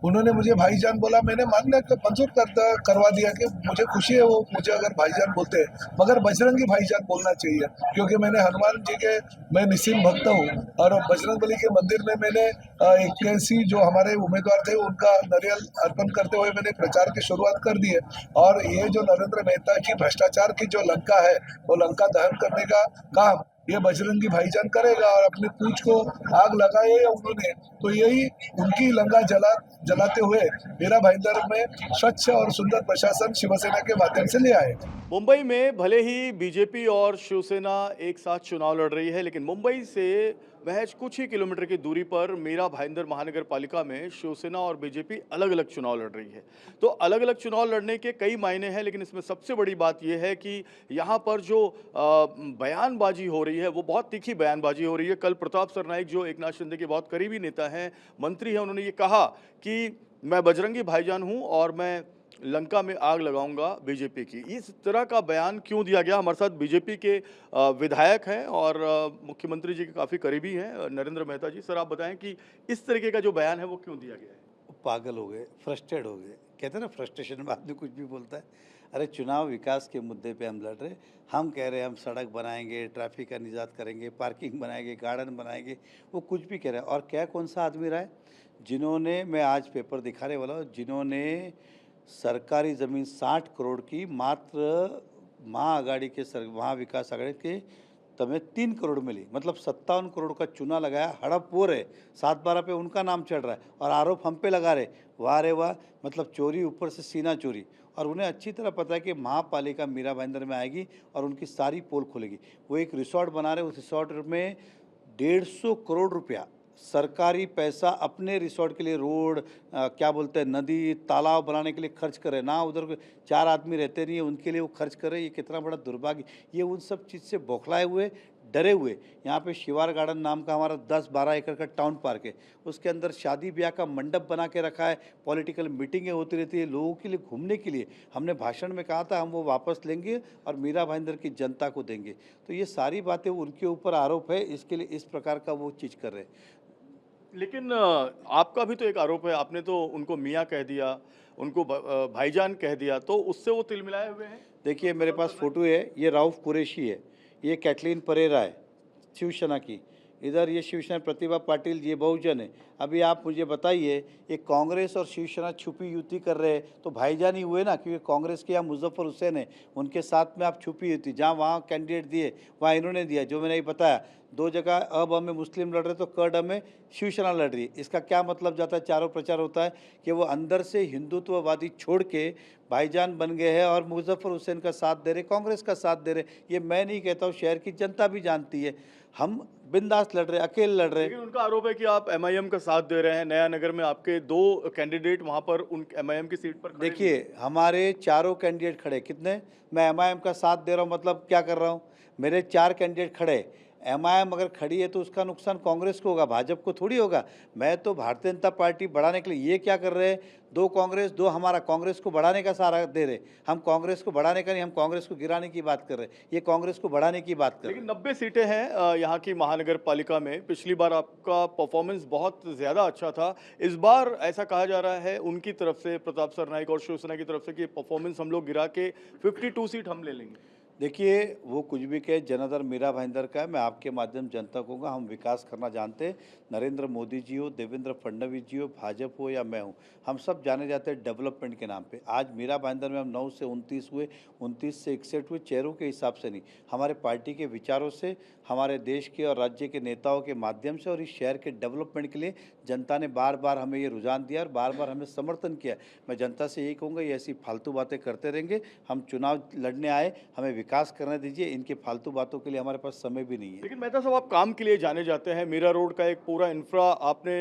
उन्होंने मुझे भाईजान बोला, मैंने मान्य मंजूर करवा दिया कि मुझे खुशी है वो मुझे अगर भाईजान बोलते हैं, मगर बजरंगी भाईजान बोलना चाहिए, क्योंकि मैंने हनुमान जी के मैं निस्सिम भक्त हूँ और बजरंगबली के मंदिर में मैंने 81 जो हमारे उम्मीदवार थे उनका नारियल अर्पण करते हुए मैंने प्रचार की शुरुआत कर दी है। और ये जो नरेंद्र मेहता की भ्रष्टाचार की जो लंका है, वो लंका दहन करने का काम ये बजरंगी भाईजान करेगा। और अपनी पूंछ को आग लगाई है उन्होंने, तो यही उनकी लंका जलाते हुए मीरा भाईंदर में स्वच्छ और सुंदर प्रशासन शिवसेना के माध्यम से ले आए। मुंबई में भले ही बीजेपी और शिवसेना एक साथ चुनाव लड़ रही है, लेकिन मुंबई से महज कुछ ही किलोमीटर की दूरी पर मीरा भाईंदर महानगर पालिका में शिवसेना और बीजेपी अलग-अलग चुनाव लड़ रही है। तो अलग-अलग चुनाव लड़ने के कई मायने हैं, लेकिन इसमें सबसे बड़ी बात यह है कि यहाँ पर जो बयानबाजी हो रही है, वो बहुत तीखी बयानबाजी हो रही है। कल प्रताप सरनाईक, जो एकनाथ शिंदे के बहुत करीबी नेता हैं, मंत्री हैं, उन्होंने ये कहा कि मैं बजरंगी भाईजान हूँ और मैं लंका में आग लगाऊंगा बीजेपी की। इस तरह का बयान क्यों दिया गया? हमारे साथ बीजेपी के विधायक हैं और मुख्यमंत्री जी के काफ़ी करीबी हैं, नरेंद्र मेहता जी। सर, आप बताएं कि इस तरीके का जो बयान है वो क्यों दिया गया है? पागल हो गए, फ्रस्ट्रेट हो गए। कहते हैं ना, फ्रस्ट्रेशन में आदमी कुछ भी बोलता है। अरे चुनाव विकास के मुद्दे पे हम लड़ रहे, हम कह रहे हैं हम सड़क बनाएंगे, ट्रैफिक का निजात करेंगे, पार्किंग बनाएंगे, गार्डन बनाएंगे, वो कुछ भी कह रहा है। और क्या कौन सा आदमी रहा है जिन्होंने, मैं आज पेपर दिखाने वाला हूँ, जिन्होंने सरकारी ज़मीन 60 करोड़ की मात्र महाआघाड़ी के महाविकास आघाड़ी के तमें 3 करोड़ मिली, मतलब 57 करोड़ का चूना लगाया। हड़प वो रहे, 7/12 पे उनका नाम चढ़ रहा है और आरोप हम पे लगा रहे। वाह रे वाह, मतलब चोरी ऊपर से सीना चोरी। और उन्हें अच्छी तरह पता है कि महापालिका मीरा भाईंदर में आएगी और उनकी सारी पोल खुलेगी। वो एक रिसोर्ट बना रहे, उस रिसोर्ट में 150 करोड़ रुपया सरकारी पैसा अपने रिसोर्ट के लिए, रोड क्या बोलते हैं, नदी तालाब बनाने के लिए खर्च करे ना। उधर 4 आदमी रहते नहीं है, उनके लिए वो खर्च करे। ये कितना बड़ा दुर्भाग्य। ये उन सब चीज़ से बौखलाए हुए, डरे हुए। यहाँ पे शिवार गार्डन नाम का हमारा 10-12 एकड़ का टाउन पार्क है, उसके अंदर शादी ब्याह का मंडप बना के रखा है। पॉलिटिकल मीटिंगें होती रहती है लोगों के लिए, घूमने के लिए। हमने भाषण में कहा था हम वो वापस लेंगे और मीरा भाईंदर की जनता को देंगे। तो ये सारी बातें उनके ऊपर आरोप है, इसके लिए इस प्रकार का वो चीज़ कर रहे हैं। लेकिन आपका भी तो एक आरोप है, आपने तो उनको मियाँ कह दिया, उनको भाईजान कह दिया, तो उससे वो तिलमिलाए हुए हैं? देखिए मेरे पास फ़ोटो है, ये राउफ़ कुरैशी है, ये कैटलीन परेरा है शिवसेना की, इधर ये शिवसेना प्रतिभा पाटिल, ये बहुजन है। अभी आप मुझे बताइए, ये कांग्रेस और शिवसेना छुपी युति कर रहे हैं तो भाईजान ही हुए ना, क्योंकि कांग्रेस के यहाँ मुजफ्फर हुसैन है, उनके साथ में आप छुपी युति, जहाँ वहाँ कैंडिडेट दिए वहाँ इन्होंने दिया। जो मैंने ये बताया, 2 जगह अब हमें मुस्लिम लड़ रहे तो कर्ड हमें शिवसेना लड़ रही है। इसका क्या मतलब जाता है? चारों प्रचार होता है कि वो अंदर से हिंदुत्ववादी छोड़ के भाईजान बन गए हैं और मुजफ्फर हुसैन का साथ दे रहे, कांग्रेस का साथ दे रहे। ये मैं नहीं कहता हूँ, शहर की जनता भी जानती है। हम बिंदास लड़ रहे, अकेले लड़ रहे। लेकिन उनका आरोप है कि आप एमआईएम का साथ दे रहे हैं। नया नगर में आपके 2 कैंडिडेट वहाँ पर उन एमआईएम की सीट पर खड़े भी हैं। देखिए हमारे चारों कैंडिडेट खड़े, कितने, मैं एमआईएम का साथ दे रहा हूँ मतलब क्या कर रहा हूँ? मेरे 4 कैंडिडेट खड़े। एमआईएम अगर खड़ी है तो उसका नुकसान कांग्रेस को होगा, भाजपा को थोड़ी होगा। मैं तो भारतीय जनता पार्टी बढ़ाने के लिए, ये क्या कर रहे हैं, 2 कांग्रेस 2 हमारा, कांग्रेस को बढ़ाने का सहारा दे रहे। हम कांग्रेस को बढ़ाने का नहीं, हम कांग्रेस को गिराने की बात कर रहे हैं। ये कांग्रेस को बढ़ाने की बात कर रहे लेकिन हैं। 90 सीटें हैं यहाँ की महानगर पालिका में। पिछली बार आपका परफॉर्मेंस बहुत ज़्यादा अच्छा था। इस बार ऐसा कहा जा रहा है उनकी तरफ से, प्रताप सरनाईक और शिवसेना की तरफ से, कि परफॉर्मेंस हम लोग गिरा के 52 सीट हम ले लेंगे। देखिए वो कुछ भी कहे, जनार्दन मीरा भाईंदर का है। मैं आपके माध्यम जनता को कहूँगा, हम विकास करना जानते हैं। नरेंद्र मोदी जी हो, देवेंद्र फडणवीस जी हो, भाजपा हो या मैं हूँ, हम सब जाने जाते हैं डेवलपमेंट के नाम पे। आज मीरा भाईंदर में हम 9 से 29 हुए, 29 से 61 हुए, चेहरों के हिसाब से नहीं, हमारे पार्टी के विचारों से, हमारे देश के और राज्य के नेताओं के माध्यम से, और इस शहर के डेवलपमेंट के लिए जनता ने बार बार हमें ये रुझान दिया और बार बार हमें समर्थन किया। मैं जनता से यही कहूँगा, ये ऐसी फालतू बातें करते रहेंगे। हम चुनाव लड़ने आए, हमें विकास करने दीजिए, इनके फालतू बातों के लिए हमारे पास समय भी नहीं है। लेकिन मेहता साहब, आप काम के लिए जाने जाते हैं। मीरा रोड का एक पूरा इंफ्रा आपने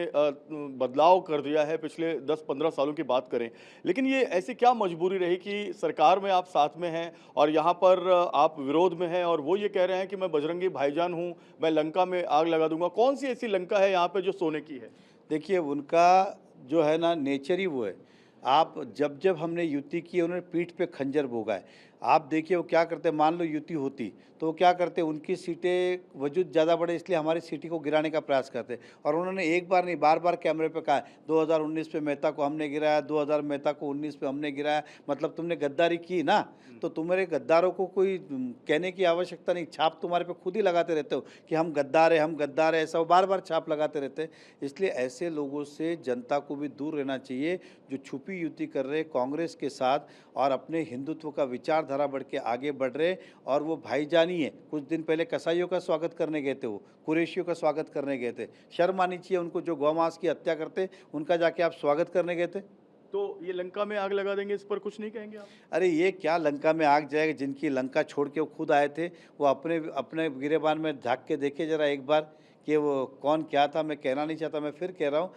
बदलाव कर दिया है पिछले 10-15 सालों की बात करें। लेकिन ये ऐसी क्या मजबूरी रही कि सरकार में आप साथ में हैं और यहाँ पर आप विरोध में हैं, और वो ये कह रहे हैं कि मैं बजरंगी भाईजान हूँ, मैं लंका में आग लगा दूंगा। कौन सी ऐसी लंका है यहाँ पे जो सोने की है? देखिए उनका जो है ना नेचर ही वो है। आप जब जब हमने युति की, उन्होंने पीठ पे खंजर भोगा है। आप देखिए वो क्या करते, मान लो युति होती तो वो क्या करते, उनकी सीटें वजूद ज़्यादा बढ़े इसलिए हमारी सीटें को गिराने का प्रयास करते। और उन्होंने एक बार नहीं बार बार कैमरे पे कहा है, 2019 पे मेहता को हमने गिराया, 2000 मेहता को 19 पे हमने गिराया, मतलब तुमने गद्दारी की ना, तो तुम्हारे गद्दारों को कोई कहने की आवश्यकता नहीं, छाप तुम्हारे पे खुद ही लगाते रहते हो कि हम गद्दार है, हम गद्दार है, ऐसा वो बार बार छाप लगाते रहते हैं। इसलिए ऐसे लोगों से जनता को भी दूर रहना चाहिए जो छुपी युति कर रहे कांग्रेस के साथ और अपने हिंदुत्व का विचारधारा बढ़ के आगे बढ़ रहे। और वो भाईजानी है, कुछ दिन पहले कसाईयों का स्वागत करने गए थे, वो कुरैशियों का स्वागत करने गए थे, शर्म आनी चाहिए उनको जो गौमांस की हत्या करते उनका जाके आप स्वागत करने गए थे। तो ये लंका में आग लगा देंगे, इस पर कुछ नहीं कहेंगे आप? अरे ये क्या लंका में आग जाएगा, जिनकी लंका छोड़ के वो खुद आए थे, वो अपने अपने गिरेबान में झांक के देखे जरा एक बार कि वो कौन क्या था। मैं कहना नहीं चाहता, मैं फिर कह रहा हूँ,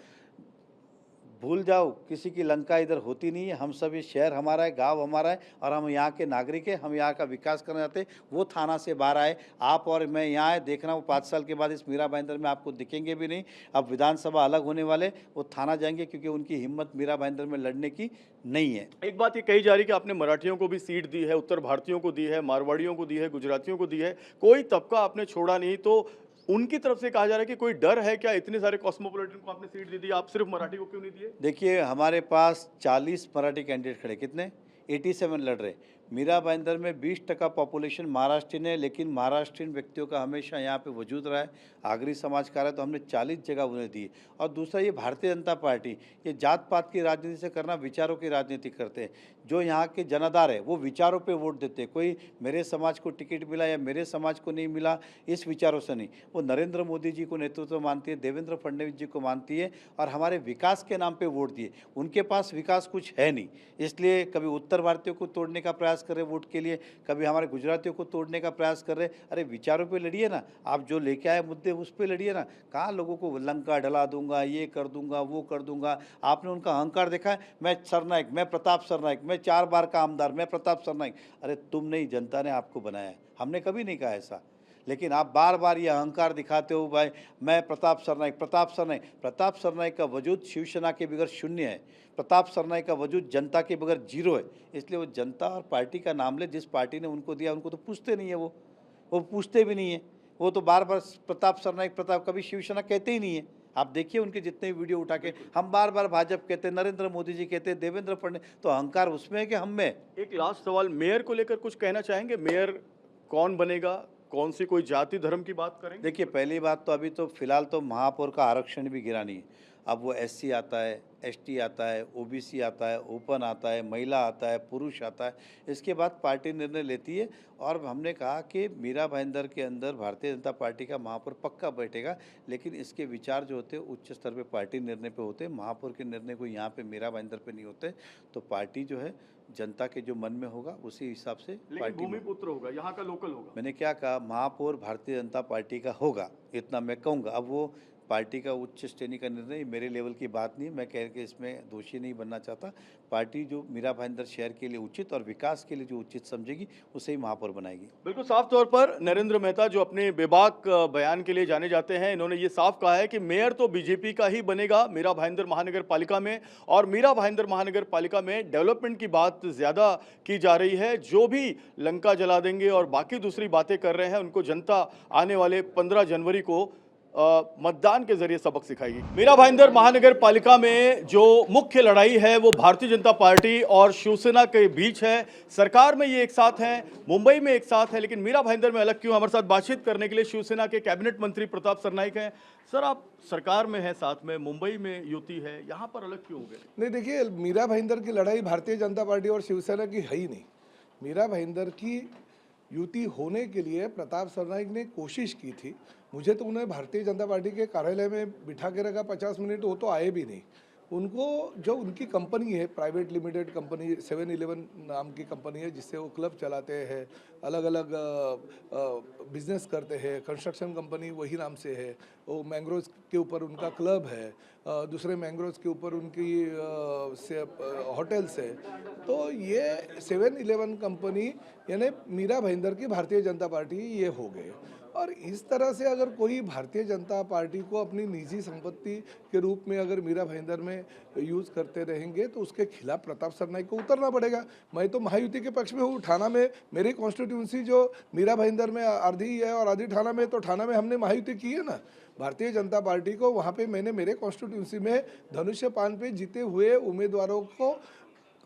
भूल जाओ, किसी की लंका इधर होती नहीं है। हम सब, ये शहर हमारा है, गांव हमारा है और हम यहाँ के नागरिक हैं, हम यहाँ का विकास करना चाहते हैं। वो थाना से बाहर आए, आप और मैं यहाँ आए, देखना वो 5 साल के बाद इस मीरा भाईंदर में आपको दिखेंगे भी नहीं। अब विधानसभा अलग होने वाले, वो थाना जाएंगे क्योंकि उनकी हिम्मत मीरा भाईंदर में लड़ने की नहीं है। एक बात ये कही जा रही कि आपने मराठियों को भी सीट दी है, उत्तर भारतीयों को दी है, मारवाड़ियों को दी है, गुजरातियों को दी है, कोई तबका आपने छोड़ा नहीं। तो उनकी तरफ से कहा जा रहा है कि कोई डर है क्या, इतने सारे कॉस्मोपॉलिटन को आपने सीट दे दी, आप सिर्फ मराठी को क्यों नहीं दिए? देखिए हमारे पास 40 मराठी कैंडिडेट खड़े, कितने 87 लड़ रहे। मीरा भाईंदर में 20% पॉपुलेशन महाराष्ट्रीयन है, लेकिन महाराष्ट्रीयन व्यक्तियों का हमेशा यहाँ पे वजूद रहा है। आगरी समाज का रहा है, तो हमने 40 जगह उन्हें दी। और दूसरा, ये भारतीय जनता पार्टी ये जात पात की राजनीति से करना, विचारों की राजनीति करते हैं। जो यहाँ के जनाधार है वो विचारों पे वोट देते हैं। कोई मेरे समाज को टिकट मिला या मेरे समाज को नहीं मिला, इस विचारों से नहीं। वो नरेंद्र मोदी जी को नेतृत्व मानती है, देवेंद्र फडणवीस जी को मानती है और हमारे विकास के नाम पे वोट दिए। उनके पास विकास कुछ है नहीं, इसलिए कभी उत्तर भारतीयों को तोड़ने का प्रयास कर रहे वोट के लिए, कभी हमारे गुजरातियों को तोड़ने का प्रयास कर रहे। अरे विचारों पे लड़िए ना, आप जो लेके आए मुद्दे उस पे लड़िए ना। कहाँ लोगों को लंका ढला दूंगा, ये कर दूंगा, वो कर दूंगा। आपने उनका अहंकार देखा है, मैं सरनाइक, मैं प्रताप सरनाइक, मैं 4 बार का आमदार, मैं प्रताप सरनाइक। अरे तुम नहीं, जनता ने आपको बनाया है, हमने कभी नहीं कहा ऐसा। लेकिन आप बार बार ये अहंकार दिखाते हो, भाई मैं प्रताप सरनाइक, प्रताप सरनाइक। प्रताप सरनाइक का वजूद शिवसेना के बगैर शून्य है, प्रताप सरनाइक का वजूद जनता के बगैर जीरो है। इसलिए वो जनता और पार्टी का नाम ले, जिस पार्टी ने उनको दिया उनको तो पूछते नहीं है, वो पूछते भी नहीं है। वो तो बार बार प्रताप सरनाइक, प्रताप, कभी शिवसेना कहते ही नहीं है। आप देखिए उनके जितने वीडियो उठा के, हम बार बार भाजपा कहते हैं, नरेंद्र मोदी जी कहते हैं, देवेंद्र फडणवीस, तो अहंकार उसमें है कि हम में। एक लास्ट सवाल, मेयर को लेकर कुछ कहना चाहेंगे? मेयर कौन बनेगा, कौन सी कोई जाति धर्म की बात करेंगे? देखिए पहली बात तो अभी तो फिलहाल तो महापौर का आरक्षण भी गिरा नहीं है। अब वो एससी आता है, एसटी आता है, ओबीसी आता है, ओपन आता है, महिला आता है, पुरुष आता है, इसके बाद पार्टी निर्णय लेती है। और हमने कहा कि मीरा भाईंदर के अंदर भारतीय जनता पार्टी का महापौर पक्का बैठेगा, लेकिन इसके विचार जो होते हैं उच्च स्तर पे पार्टी निर्णय पे होते हैं। महापौर के निर्णय को यहाँ पे मीरा भाईंदर पे नहीं होते। तो पार्टी जो है जनता के जो मन में होगा उसी हिसाब से लेकिन पार्टी में। भूमिपुत्र होगा, यहाँ का लोकल होगा। मैंने क्या कहा, महापौर भारतीय जनता पार्टी का होगा, इतना मैं कहूँगा। अब वो पार्टी का उच्च श्रेणी का निर्णय, मेरे लेवल की बात नहीं, मैं कह के इसमें दोषी नहीं बनना चाहता। पार्टी जो मीरा भाईंदर शहर के लिए उचित और विकास के लिए जो उचित समझेगी उसे ही महापौर बनाएगी। बिल्कुल साफ तौर पर नरेंद्र मेहता जो अपने बेबाक बयान के लिए जाने जाते हैं, इन्होंने ये साफ कहा है कि मेयर तो बीजेपी का ही बनेगा मीरा भाईंदर महानगर पालिका में। और मीरा भाईंदर महानगर पालिका में डेवलपमेंट की बात ज़्यादा की जा रही है। जो भी लंका जला देंगे और बाकी दूसरी बातें कर रहे हैं, उनको जनता आने वाले 15 जनवरी को मतदान के जरिए सबक सिखाएगी। मीरा भाईंदर महानगर पालिका में जो मुख्य लड़ाई है वो भारतीय जनता पार्टी और शिवसेना के बीच है। सरकार में ये एक साथ हैं, मुंबई में एक साथ है, लेकिन मीरा भाईंदर में अलग क्यों? हमारे साथ बातचीत करने के लिए शिवसेना के कैबिनेट मंत्री प्रताप सरनाइक हैं। सर, आप सरकार में है, साथ में मुंबई में युति है, यहाँ पर अलग क्यों हो गए? नहीं, देखिए, मीरा भाईंदर की लड़ाई भारतीय जनता पार्टी और शिवसेना की है ही नहीं। मीरा भाईंदर की युति होने के लिए प्रताप सरनाइक ने कोशिश की थी। मुझे तो उन्हें भारतीय जनता पार्टी के कार्यालय में बिठा के रखा 50 मिनट, वो तो आए भी नहीं। उनको जो उनकी कंपनी है, प्राइवेट लिमिटेड कंपनी 7-Eleven नाम की कंपनी है, जिससे वो क्लब चलाते हैं, अलग अलग बिजनेस करते हैं। कंस्ट्रक्शन कंपनी वही नाम से है। वो मैंग्रोव्स के ऊपर उनका क्लब है, दूसरे मैंग्रोव्स के ऊपर उनकी होटल्स है। तो ये 7-Eleven कंपनी यानी मीरा भाईंदर की भारतीय जनता पार्टी ये हो गए। और इस तरह से अगर कोई भारतीय जनता पार्टी को अपनी निजी संपत्ति के रूप में अगर मीरा भाईंदर में यूज़ करते रहेंगे तो उसके खिलाफ प्रताप सरनाईक को उतरना पड़ेगा। मैं तो महायुति के पक्ष में हूँ। ठाणा में मेरी कॉन्स्टिट्यूंसी जो मीरा भाईंदर में आधी है और आधी ठाणा में, तो ठाणा में हमने महायुति की है ना भारतीय जनता पार्टी को। वहाँ पे मैंने मेरे कॉन्स्टिट्यूंसी में धनुष्यपान पे जीते हुए उम्मीदवारों को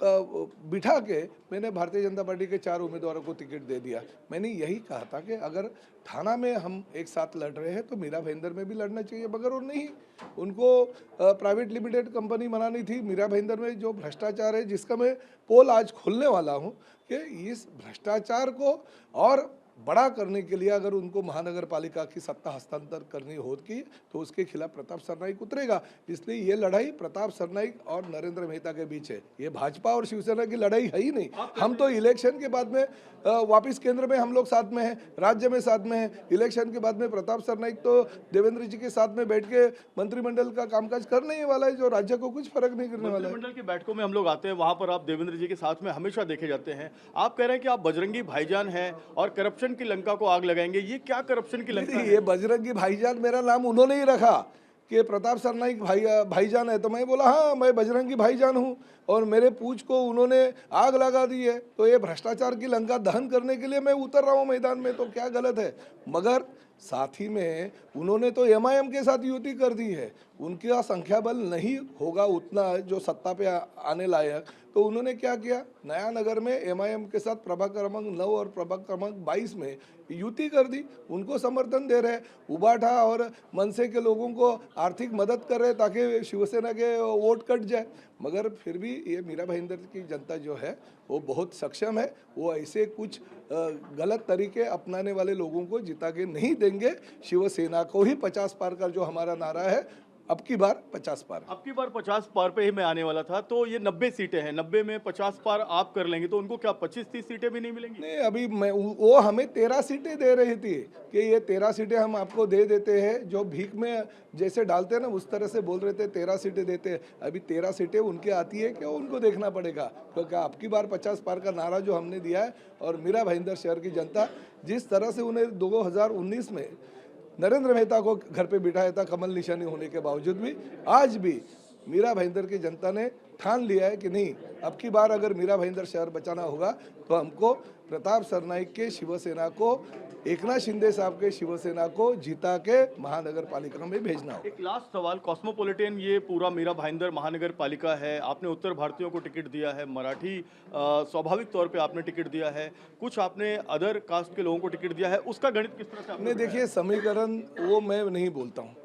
बिठा के मैंने भारतीय जनता पार्टी के 4 उम्मीदवारों को टिकट दे दिया। मैंने यही कहा था कि अगर ठाणा में हम एक साथ लड़ रहे हैं तो मीरा भाईंदर में भी लड़ना चाहिए, मगर वो नहीं, उनको प्राइवेट लिमिटेड कंपनी बनानी थी। मीरा भाईंदर में जो भ्रष्टाचार है, जिसका मैं पोल आज खोलने वाला हूँ कि इस भ्रष्टाचार को और बड़ा करने के लिए अगर उनको महानगर पालिका की सत्ता हस्तांतर करनी होगी तो उसके खिलाफ प्रताप सरनाईक उतरेगा। इसलिए ये लड़ाई प्रताप सरनाईक और नरेंद्र मेहता के बीच है, ये भाजपा और शिवसेना की लड़ाई है ही नहीं। हम तो इलेक्शन के बाद में वापस केंद्र में हम लोग साथ में हैं, राज्य में साथ में हैं। इलेक्शन के बाद में प्रताप सरनाईक तो देवेंद्र जी के साथ में बैठ के मंत्रिमंडल का कामकाज करने ही वाला है, जो राज्य को कुछ फर्क नहीं करने वाला है। मंत्रिमंडल की बैठकों में हम लोग आते हैं, वहां पर आप देवेंद्र जी के साथ में हमेशा देखे जाते हैं। आप कह रहे हैं कि आप बजरंगी भाईजान हैं और करप्शन की लंका को आग लगाएंगे। ये क्या करप्शन की लंका है? ये बजरंगी भाईजान मेरा नाम उन्होंने ही रखा कि प्रताप सरनाईक भाईजान है, तो मैं बोला हाँ मैं बजरंगी भाईजान हूँ, और मेरे पूछ को उन्होंने आग लगा दी है। तो ये भ्रष्टाचार की लंका दहन करने के लिए मैं उतर रहा हूँ मैदान में, तो क्या गलत है? मगर साथ ही में उन्होंने तो एमआईएम के साथ युति कर दी है। उनका संख्या बल नहीं होगा उतना जो सत्ता पे आने लायक, तो उन्होंने क्या किया, नया नगर में एमआईएम के साथ प्रभाग क्रमांक 9 और प्रभाग क्रमांक 22 में युति कर दी। उनको समर्थन दे रहे, उबाठा और मनसे के लोगों को आर्थिक मदद कर रहे ताकि शिवसेना के वोट कट जाए। मगर फिर भी ये मीरा भाईंदर की जनता जो है वो बहुत सक्षम है, वो ऐसे कुछ गलत तरीके अपनाने वाले लोगों को जिता के नहीं देंगे। शिवसेना को ही 50 पार का जो हमारा नारा है, अब की बार 50 पार। अब की बार 50 पार पे ही मैं आने वाला था। तो ये 90 सीटें हैं, 90 में 50 पार आप कर लेंगे तो उनको क्या 25-30 सीटें भी नहीं मिलेंगी? नहीं, अभी वो हमें 13 सीटें दे रही थी कि ये 13 सीटें हम आपको दे देते हैं, जो भीख में जैसे डालते हैं ना उस तरह से बोल रहे थे 13 सीटें देते हैं। अभी 13 सीटें उनके आती है क्या, उनको देखना पड़ेगा। क्योंकि अब की बार 50 पार का नारा जो हमने दिया है, और मीरा भाईंदर शहर की जनता जिस तरह से उन्हें 2019 में नरेंद्र मेहता को घर पे बिठाया था कमल निशानी होने के बावजूद भी, आज भी मीरा भाईंदर की जनता ने ठान लिया है कि नहीं, अब की बार अगर मीरा भाईंदर शहर बचाना होगा तो हमको प्रताप सरनाईक के शिवसेना को, एकनाथ शिंदे साहब के शिवसेना को जिता के महानगर पालिका में भेजना होगा। एक लास्ट सवाल, कॉस्मोपॉलिटन ये पूरा मीरा भाईंदर महानगर पालिका है, आपने उत्तर भारतीयों को टिकट दिया है, मराठी स्वाभाविक तौर पे आपने टिकट दिया है, कुछ आपने अदर कास्ट के लोगों को टिकट दिया है, उसका गणित किस तरह से आपने? नहीं देखिए, समीकरण वो मैं नहीं बोलता हूँ,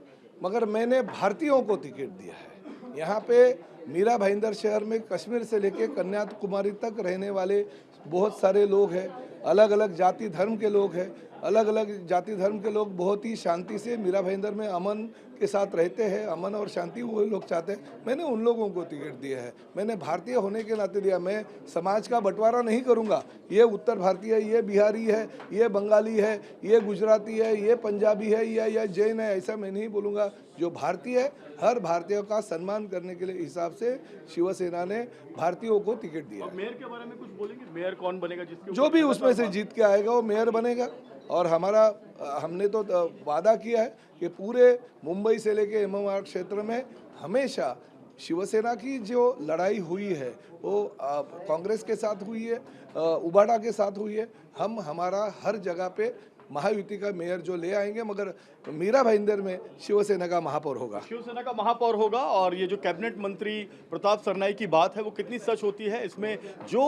मगर मैंने भारतीयों को टिकट दिया है। यहाँ पे मीरा भाईंदर शहर में कश्मीर से लेके कन्याकुमारी तक रहने वाले बहुत सारे लोग हैं, अलग अलग जाति धर्म के लोग हैं। अलग अलग जाति धर्म के लोग बहुत ही शांति से मीरा भाईंदर में अमन के साथ रहते हैं, अमन और शांति वो लोग चाहते हैं। मैंने उन लोगों को टिकट दिया है, मैंने भारतीय होने के नाते दिया। मैं समाज का बंटवारा नहीं करूंगा, ये उत्तर भारतीय है, ये बिहारी है, ये बंगाली है, ये गुजराती है, ये पंजाबी है या जैन है, ऐसा मैं नहीं बोलूँगा। जो भारतीय है, हर भारतीय का सम्मान करने के लिए हिसाब से शिवसेना ने भारतीयों को टिकट दिया। मेयर के बारे में कुछ बोलेंगे? मेयर कौन बनेगा? जिसके जो भी उसमें से जीत के आएगा वो मेयर बनेगा। और हमने तो वादा किया है कि पूरे मुंबई से लेके एमएमआर क्षेत्र में हमेशा शिवसेना की जो लड़ाई हुई है वो कांग्रेस के साथ हुई है, उबाडा के साथ हुई है। हम हमारा हर जगह पे महायुति का मेयर जो ले आएंगे, मगर मीरा भाईंदर में शिवसेना का महापौर होगा। शिवसेना का महापौर होगा। और ये जो कैबिनेट मंत्री प्रताप सरनाईक की बात है वो कितनी सच होती है, इसमें जो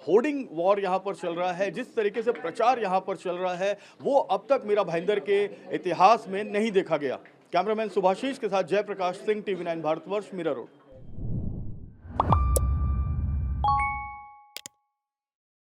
होर्डिंग वॉर यहाँ पर चल रहा है, जिस तरीके से प्रचार यहाँ पर चल रहा है, वो अब तक मीरा भाईंदर के इतिहास में नहीं देखा गया। कैमरामैन सुभाषीष के साथ जयप्रकाश सिंह, TV9 भारतवर्ष, मीरा रोड।